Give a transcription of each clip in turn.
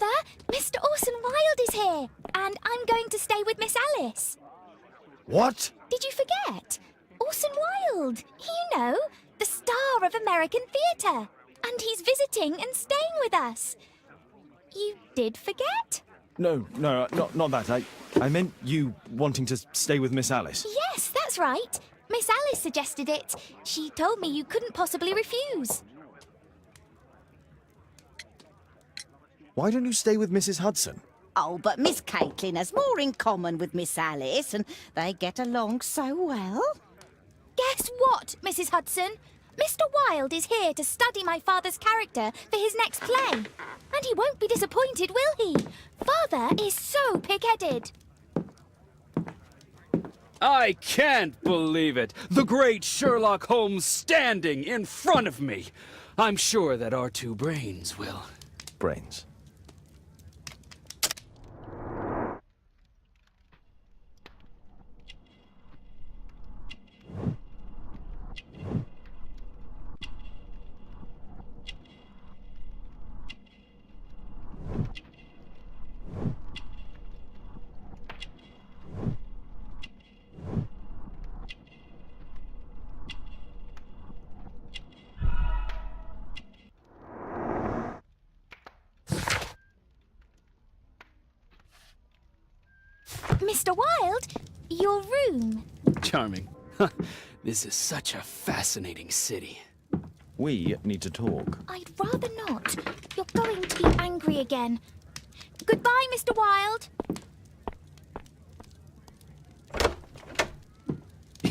Father, Mr. Orson Wilde is here, and I'm going to stay with Miss Alice. What? Did you forget? Orson Wilde, you know, the star of American theatre. And he's visiting and staying with us. You did forget? No, not that. I meant you wanting to stay with Miss Alice. Yes, that's right. Miss Alice suggested it. She told me you couldn't possibly refuse. Why don't you stay with Mrs. Hudson? Oh, but Miss Caitlin has more in common with Miss Alice, and they get along so well. Guess what, Mrs. Hudson? Mr. Wilde is here to study my father's character for his next play. And he won't be disappointed, will he? Father is so pig-headed. I can't believe it! The great Sherlock Holmes standing in front of me! I'm sure that our two brains will... Brains. Mr. Wilde, your room. Charming. This is such a fascinating city. We need to talk. I'd rather not. You're going to be angry again. Goodbye, Mr. Wilde.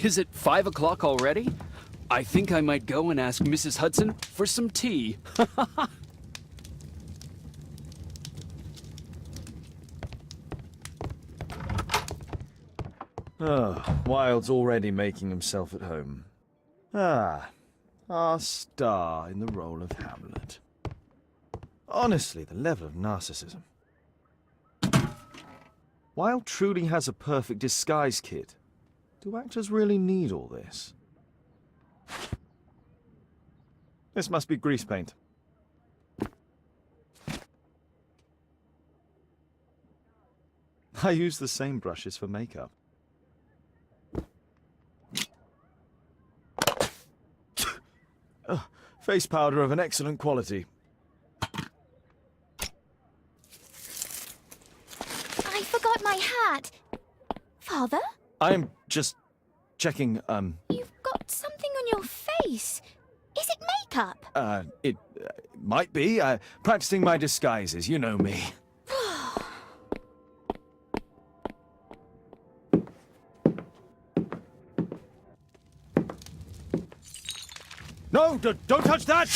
Is it 5 o'clock already? I think I might go and ask Mrs. Hudson for some tea. Oh, Wilde's already making himself at home. Ah, our star in the role of Hamlet. Honestly, the level of narcissism. Wilde truly has a perfect disguise kit. Do actors really need all this? This must be grease paint. I use the same brushes for makeup. Face powder of an excellent quality. I forgot my hat. Father? I'm just checking, You've got something on your face. Is it makeup? It might be. Practicing my disguises, you know me. No, don't touch that!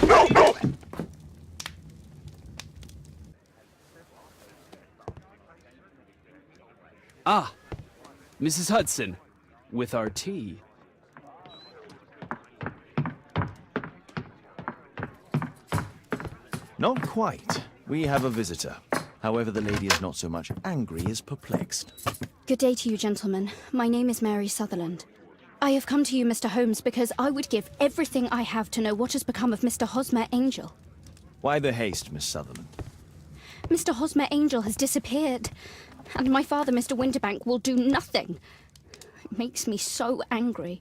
No! Ah, Mrs. Hudson, with our tea. Not quite. We have a visitor. However, the lady is not so much angry as perplexed. Good day to you, gentlemen. My name is Mary Sutherland. I have come to you, Mr. Holmes, because I would give everything I have to know what has become of Mr. Hosmer Angel. Why the haste, Miss Sutherland? Mr. Hosmer Angel has disappeared, and my father, Mr. Winterbank, will do nothing. It makes me so angry.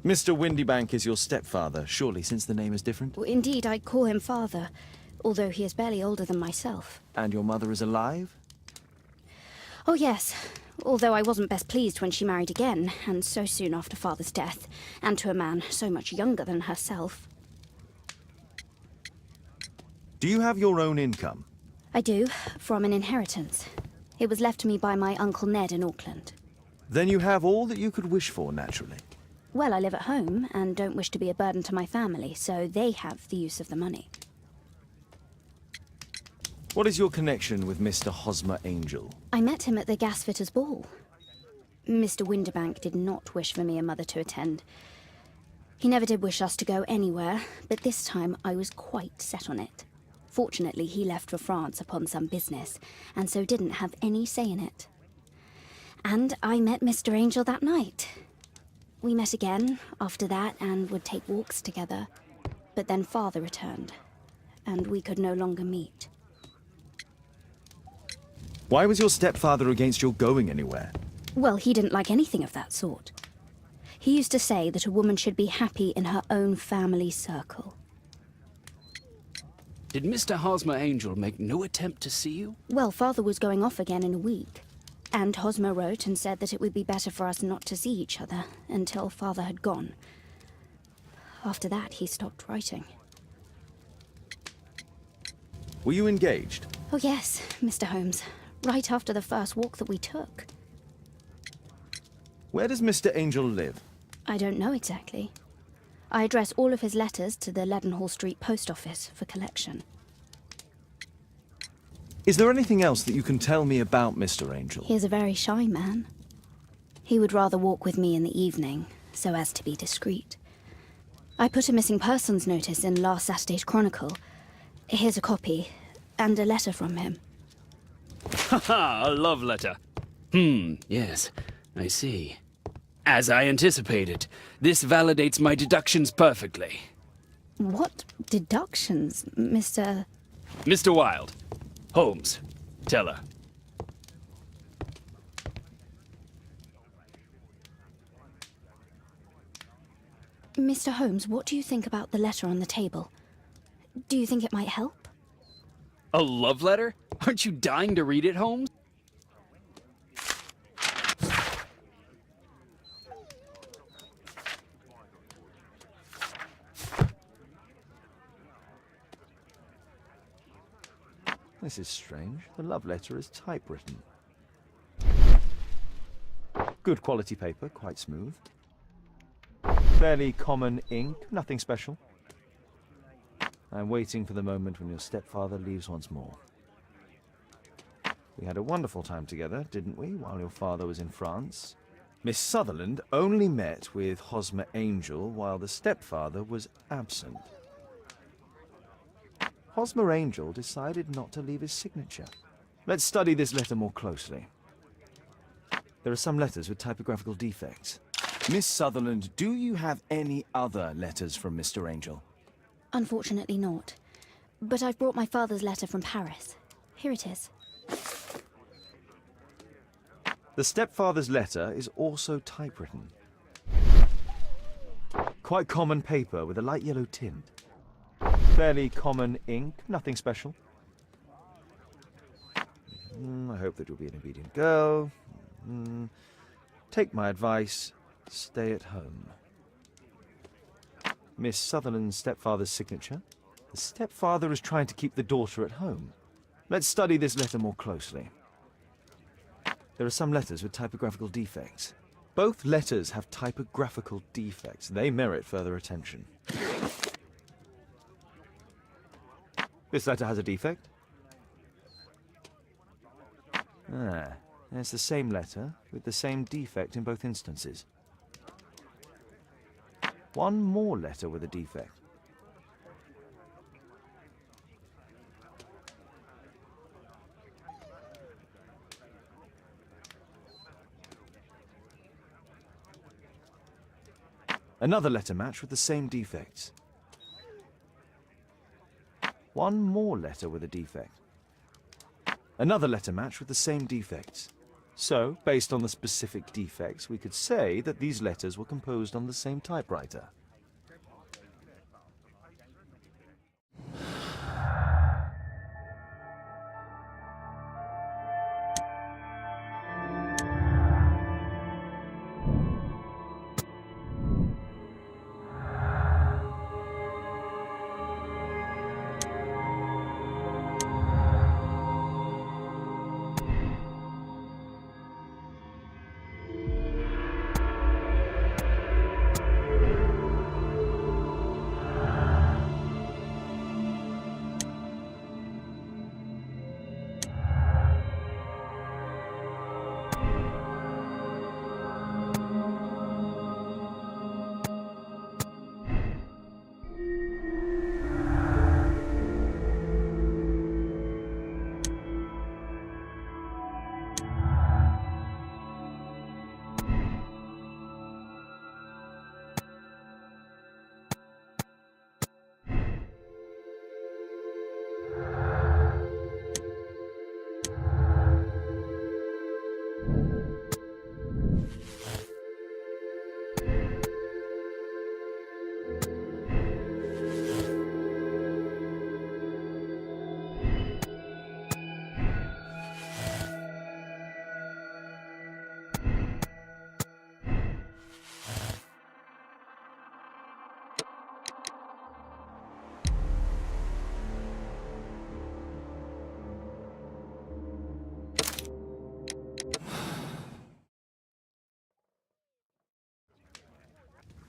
Mr. Windybank is your stepfather, surely, since the name is different? Well, indeed, I call him father, although he is barely older than myself. And your mother is alive? Oh, yes. Although I wasn't best pleased when she married again, and so soon after father's death, and to a man so much younger than herself. Do you have your own income? I do, from an inheritance. It was left to me by my Uncle Ned in Auckland. Then you have all that you could wish for, naturally. Well, I live at home, and don't wish to be a burden to my family, so they have the use of the money. What is your connection with Mr. Hosmer Angel? I met him at the gasfitter's ball. Mr. Winterbank did not wish for me and Mother to attend. He never did wish us to go anywhere, but this time I was quite set on it. Fortunately, he left for France upon some business, and so didn't have any say in it. And I met Mr. Angel that night. We met again after that and would take walks together. But then Father returned, and we could no longer meet. Why was your stepfather against your going anywhere? Well, he didn't like anything of that sort. He used to say that a woman should be happy in her own family circle. Did Mr. Hosmer Angel make no attempt to see you? Well, Father was going off again in a week, and Hosmer wrote and said that it would be better for us not to see each other until Father had gone. After that, he stopped writing. Were you engaged? Oh yes, Mr. Holmes. Right after the first walk that we took. Where does Mr. Angel live? I don't know exactly. I address all of his letters to the Leadenhall Street post office for collection. Is there anything else that you can tell me about Mr. Angel? He is a very shy man. He would rather walk with me in the evening, so as to be discreet. I put a missing persons notice in last Saturday's Chronicle. Here's a copy, and a letter from him. Haha, a love letter. Yes, I see. As I anticipated, this validates my deductions perfectly. What deductions, Mr. Mr. Wilde. Holmes. Tell her. Mr. Holmes, what do you think about the letter on the table? Do you think it might help? A love letter? Aren't you dying to read it, Holmes? This is strange. The love letter is typewritten. Good quality paper, quite smooth. Fairly common ink, nothing special. I'm waiting for the moment when your stepfather leaves once more. We had a wonderful time together, didn't we, while your father was in France? Miss Sutherland only met with Hosmer Angel while the stepfather was absent. Hosmer Angel decided not to leave his signature. Let's study this letter more closely. There are some letters with typographical defects. Miss Sutherland, do you have any other letters from Mr. Angel? Unfortunately not. But I've brought my father's letter from Paris. Here it is. The stepfather's letter is also typewritten. Quite common paper with a light yellow tint. Fairly common ink, nothing special. I hope that you'll be an obedient girl. Take my advice, stay at home. Miss Sutherland's stepfather's signature. The stepfather is trying to keep the daughter at home. Let's study this letter more closely. There are some letters with typographical defects. Both letters have typographical defects. They merit further attention. This letter has a defect. There's the same letter with the same defect in both instances. One more letter with a defect. Another letter match with the same defects. One more letter with a defect. Another letter match with the same defects. So, based on the specific defects, we could say that these letters were composed on the same typewriter.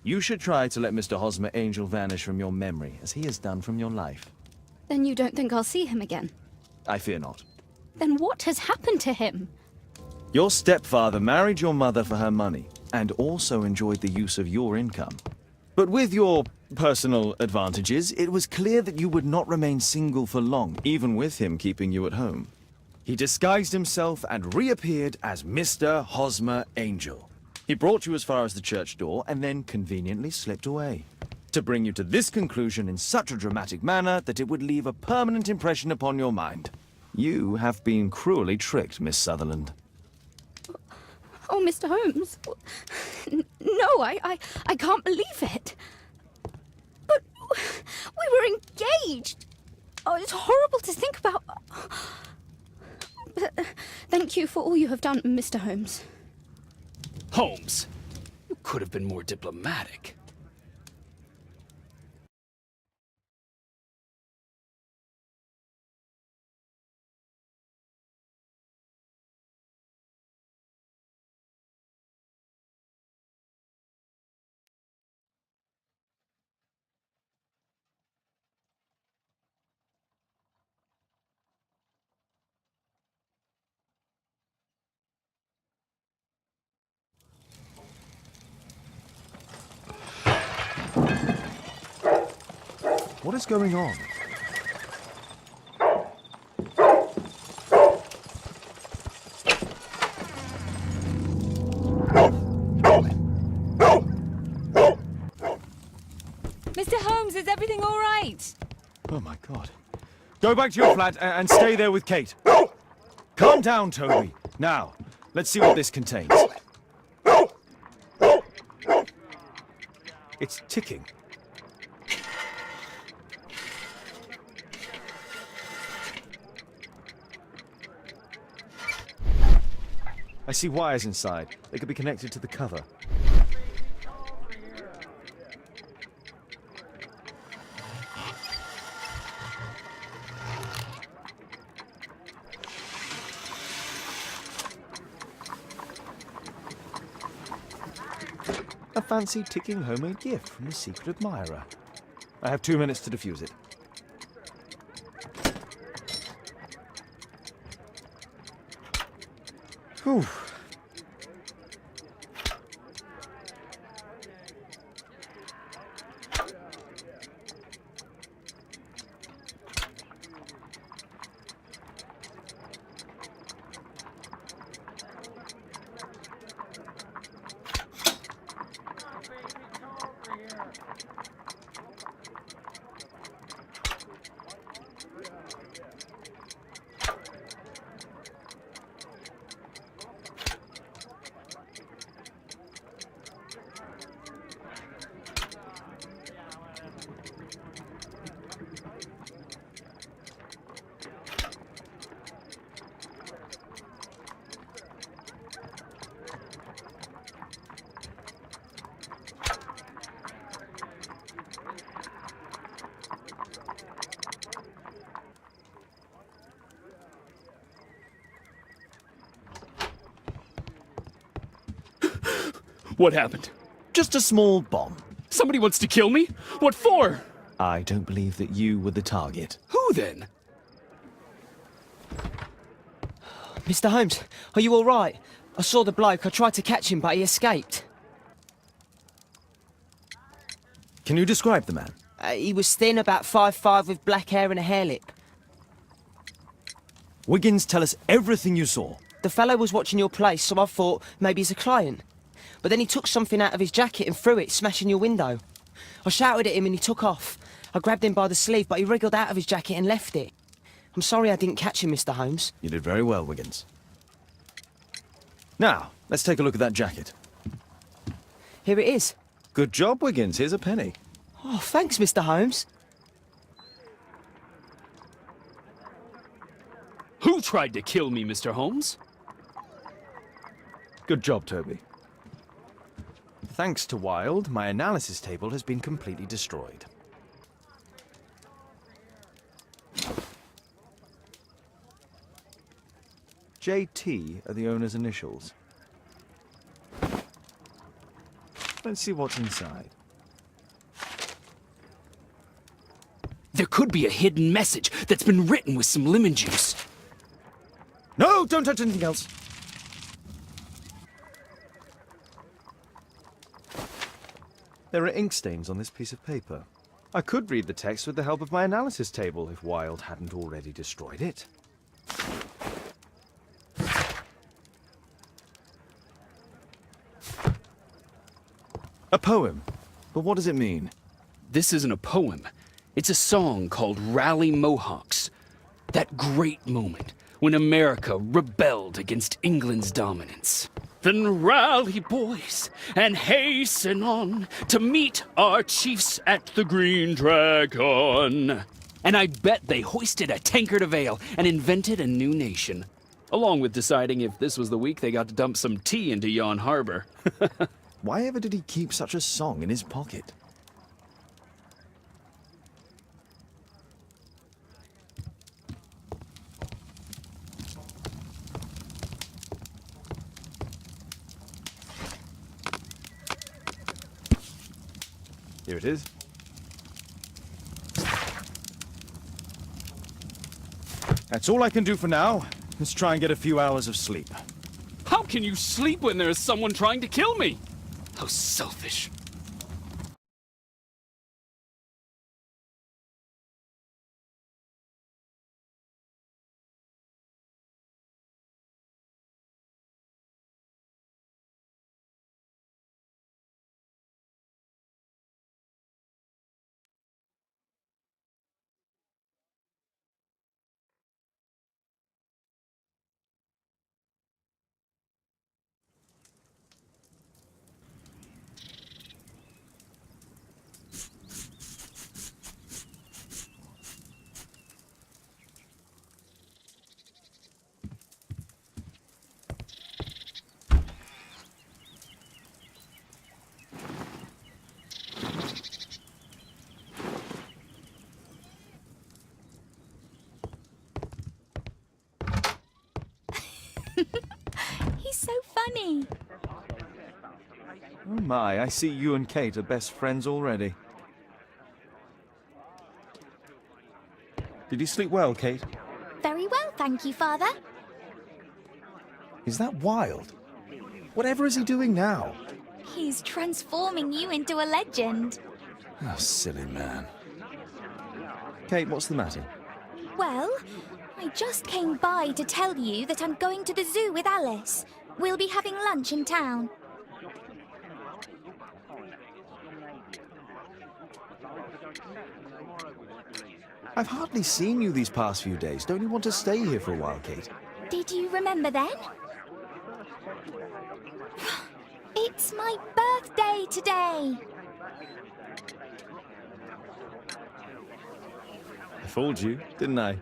You should try to let Mr. Hosmer Angel vanish from your memory, as he has done from your life. Then you don't think I'll see him again? I fear not. Then what has happened to him? Your stepfather married your mother for her money, and also enjoyed the use of your income. But with your personal advantages, it was clear that you would not remain single for long, even with him keeping you at home. He disguised himself and reappeared as Mr. Hosmer Angel. He brought you as far as the church door, and then conveniently slipped away. To bring you to this conclusion in such a dramatic manner that it would leave a permanent impression upon your mind. You have been cruelly tricked, Miss Sutherland. Oh, Mr. Holmes. No, I can't believe it. But we were engaged. Oh, it's horrible to think about. But thank you for all you have done, Mr. Holmes. Holmes, you could have been more diplomatic. What is going on? Mr. Holmes, is everything all right? Oh my God. Go back to your flat and stay there with Kate. Calm down, Toby. Now, let's see what this contains. It's ticking. I see wires inside. They could be connected to the cover. A fancy ticking homemade gift from a secret admirer. I have 2 minutes to defuse it. Whew. What happened? Just a small bomb. Somebody wants to kill me? What for? I don't believe that you were the target. Who then? Mr. Holmes, are you all right? I saw the bloke. I tried to catch him, but he escaped. Can you describe the man? He was thin, about 5'5", with black hair and a hair lip. Wiggins, tell us everything you saw. The fellow was watching your place, so I thought maybe he's a client. But then he took something out of his jacket and threw it, smashing your window. I shouted at him and he took off. I grabbed him by the sleeve, but he wriggled out of his jacket and left it. I'm sorry I didn't catch him, Mr. Holmes. You did very well, Wiggins. Now, let's take a look at that jacket. Here it is. Good job, Wiggins. Here's a penny. Oh, thanks, Mr. Holmes. Who tried to kill me, Mr. Holmes? Good job, Toby. Thanks to Wilde, my analysis table has been completely destroyed. JT are the owner's initials. Let's see what's inside. There could be a hidden message that's been written with some lemon juice. No, don't touch anything else. There are ink stains on this piece of paper. I could read the text with the help of my analysis table if Wilde hadn't already destroyed it. A poem. But what does it mean? This isn't a poem. It's a song called Rally Mohawks. That great moment when America rebelled against England's dominance. Then rally, boys, and hasten on to meet our chiefs at the Green Dragon. And I bet they hoisted a tankard of ale and invented a new nation. Along with deciding if this was the week they got to dump some tea into Yon Harbor. Why ever did he keep such a song in his pocket? Here it is. That's all I can do for now. Let's try and get a few hours of sleep. How can you sleep when there is someone trying to kill me? How selfish. He's so funny. Oh my, I see you and Kate are best friends already. Did you sleep well, Kate? Very well, thank you, Father. Is that Wilde? Whatever is he doing now? He's transforming you into a legend. Oh, silly man. Kate, what's the matter? Well, I just came by to tell you that I'm going to the zoo with Alice. We'll be having lunch in town. I've hardly seen you these past few days. Don't you want to stay here for a while, Kate? Did you remember then? It's my birthday today. I fooled you, didn't I?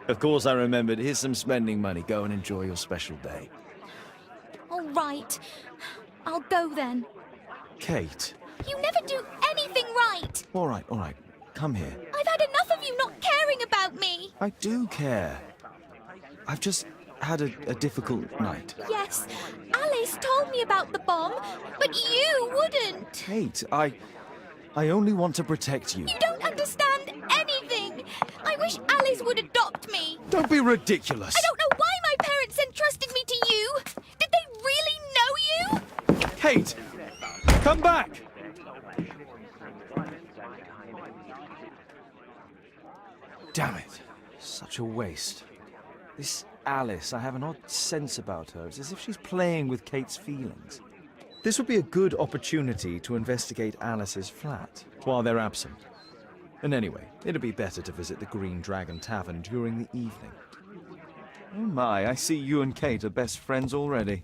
Of course I remembered. Here's some spending money. Go and enjoy your special day. All right. I'll go then. Kate. You never do anything right. All right. Come here. I've had enough of you not caring about me. I do care. I've just had a difficult night. Yes, Alice told me about the bomb, but you wouldn't. Kate, I only want to protect you. You don't understand anything. I wish Alice would adopt me. Don't be ridiculous. I don't know why my parents entrusted me to you. Did they really know you? Kate, come back. Damn it. Such a waste. This Alice, I have an odd sense about her. It's as if she's playing with Kate's feelings. This would be a good opportunity to investigate Alice's flat while they're absent. And anyway, it'd be better to visit the Green Dragon Tavern during the evening. Oh my, I see you and Kate are best friends already.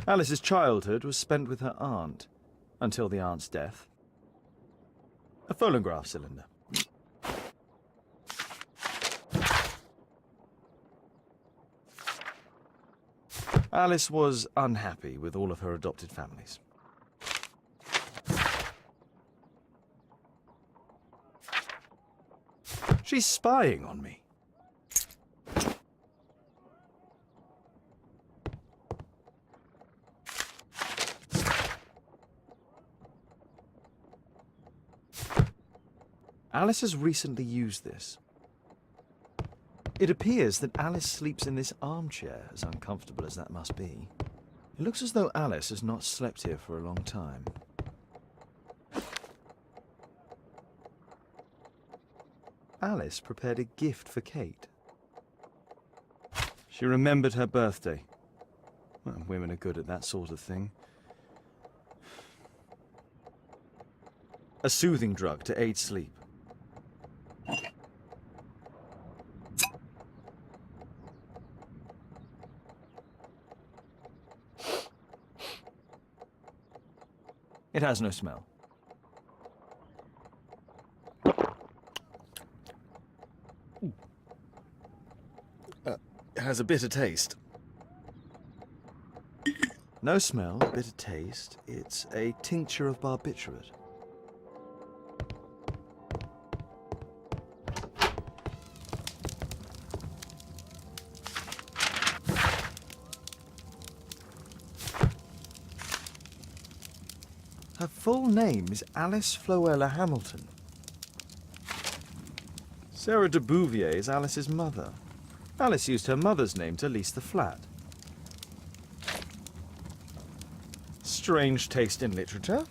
Alice's childhood was spent with her aunt, until the aunt's death. A phonograph cylinder. Alice was unhappy with all of her adopted families. She's spying on me. Alice has recently used this. It appears that Alice sleeps in this armchair, as uncomfortable as that must be. It looks as though Alice has not slept here for a long time. Alice prepared a gift for Kate. She remembered her birthday. Well, women are good at that sort of thing. A soothing drug to aid sleep. It has no smell. It has a bitter taste. No smell, bitter taste. It's a tincture of barbiturate. Her full name is Alice Floella Hamilton. Sarah de Bouvier is Alice's mother. Alice used her mother's name to lease the flat. Strange taste in literature.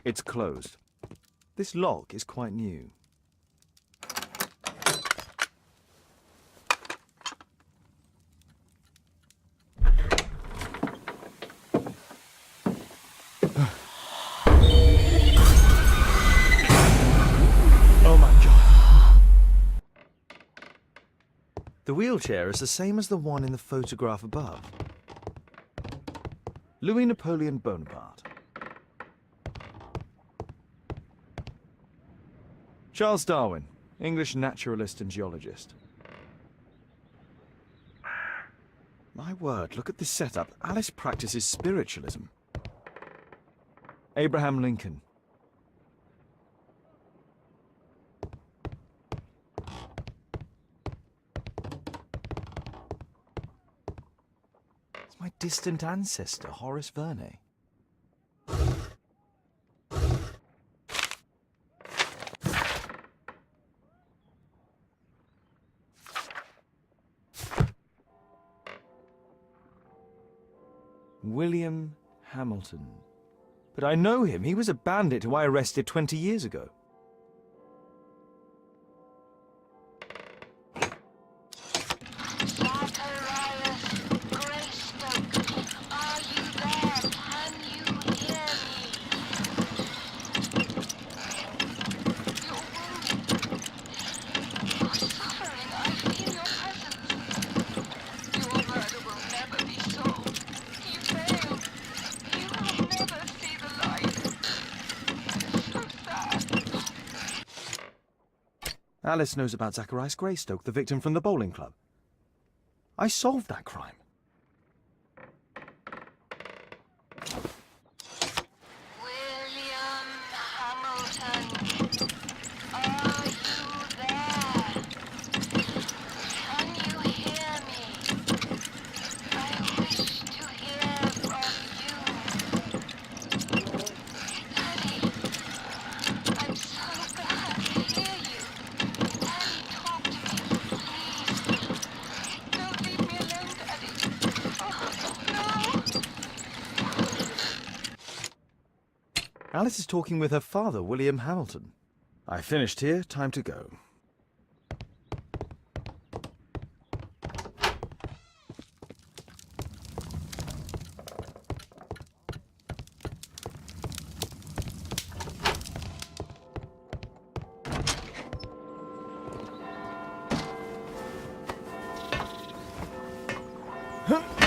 It's closed. This lock is quite new. Oh my God. The wheelchair is the same as the one in the photograph above. Louis Napoleon Bonaparte. Charles Darwin, English naturalist and geologist. My word, look at this setup. Alice practices spiritualism. Abraham Lincoln. It's my distant ancestor, Horace Verne. William Hamilton. But I know him. He was a bandit who I arrested 20 years ago. Alice knows about Zacharias Greystoke, the victim from the bowling club. I solved that crime. William Hamilton, are you there? Can you hear me? I wish to hear from you. Daddy, I'm so glad to hear you. Daddy, talk to me, please. Don't leave me alone, Daddy. Oh, no. Alice is talking with her father, William Hamilton. I finished here. Time to go. Daddy.